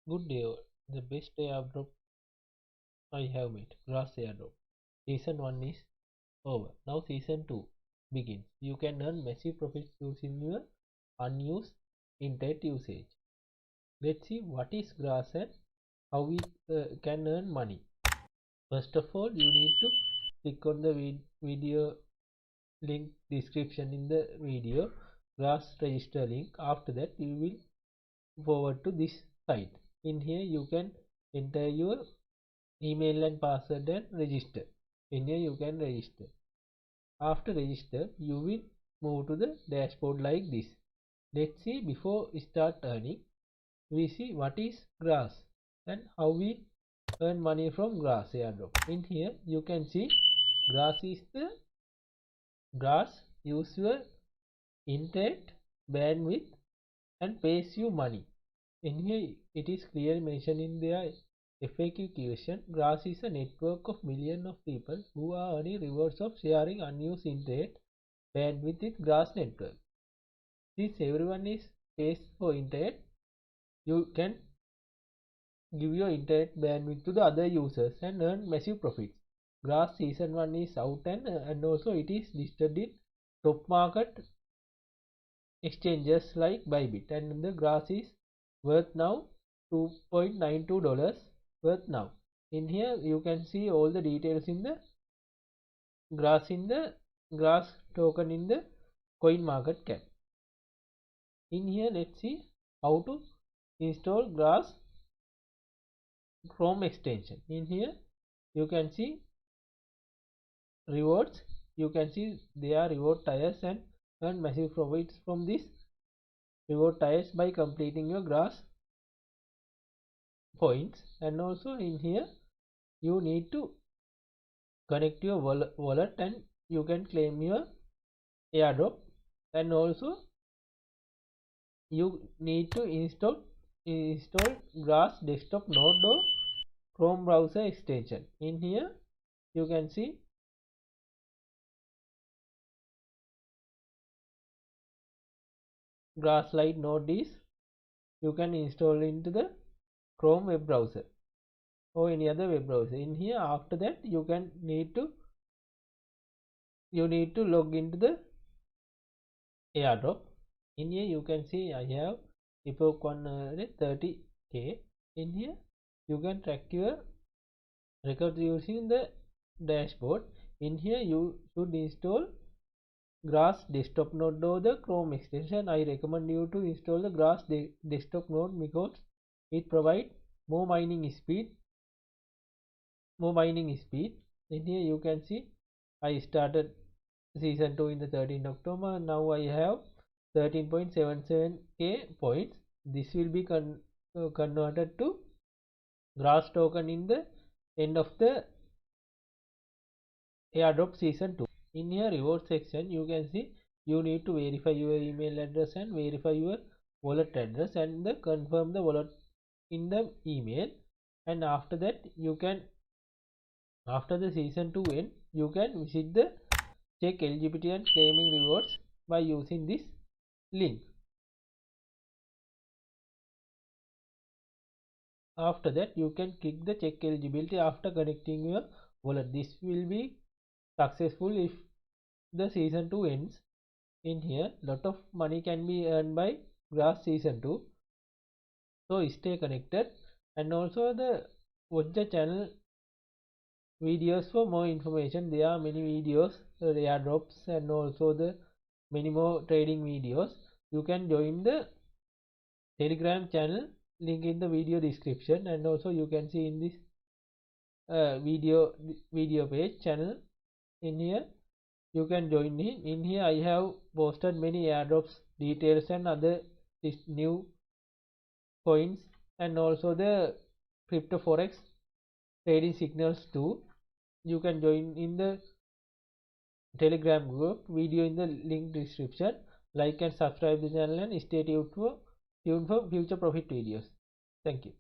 Good day all. The best airdrop I have met, Grass Airdrop. Season 1 is over. Now Season 2 begins. You can earn massive profits using your unused internet usage. Let's see what is Grass and how we can earn money. First of all, you need to click on the video link description in the video, Grass register link. After that, you will forward to this site. In here, you can enter your email and password and register. In here you can register. After register, you will move to the dashboard like this. Let's see, before we start earning, we see what is Grass and how we earn money from Grass Airdrop. In here you can see Grass is the Grass use your internet bandwidth and pays you money. In here it is clearly mentioned in their FAQ question. Grass is a network of millions of people who are earning rewards of sharing unused internet bandwidth with Grass network. Since everyone is pays for internet, you can give your internet bandwidth to the other users and earn massive profits. Grass season 1 is out and also it is listed in top market exchanges like Bybit, and the Grass is worth now $2.92 worth now. In here you can see all the details in the Grass token in the coin market cap. In here let's see how to install Grass Chrome extension. In here you can see rewards. You can see they are reward tiers and earn massive profits from this reward tiers by completing your Grass points. And also in here you need to connect your wallet and you can claim your airdrop. And also you need to install Grass desktop node or Chrome browser extension. In here you can see Grass Lite node is you can install into the Chrome web browser or any other web browser. In here after that you need to log into the airdrop. In here you can see I have epoch 130k. In here you can track your records using the dashboard. In here you should install Grass desktop node or the Chrome extension. I recommend you to install the Grass desktop node because it provides more mining speed. In here you can see I started season 2 in the 13th October. Now I have 13.77k points. This will be converted to Grass token in the end of the airdrop season 2. In here reward section you can see you need to verify your email address and verify your wallet address and confirm the wallet in the email. And after that you can, after the season 2 end, you can visit the check eligibility and claiming rewards by using this link. After that you can click the check eligibility after connecting your wallet. This will be successful if the season 2 ends. In here lot of money can be earned by Grass season 2, so stay connected and also watch the channel videos for more information. There are many videos, airdrops and also the many more trading videos. You can join the Telegram channel, link in the video description, and also you can see in this video page channel. In here you can join in here I have posted many airdrops details and other new coins and also the crypto forex trading signals too. You can join in the Telegram group, video in the link description. Like and subscribe the channel and stay tuned for future profit videos. Thank you.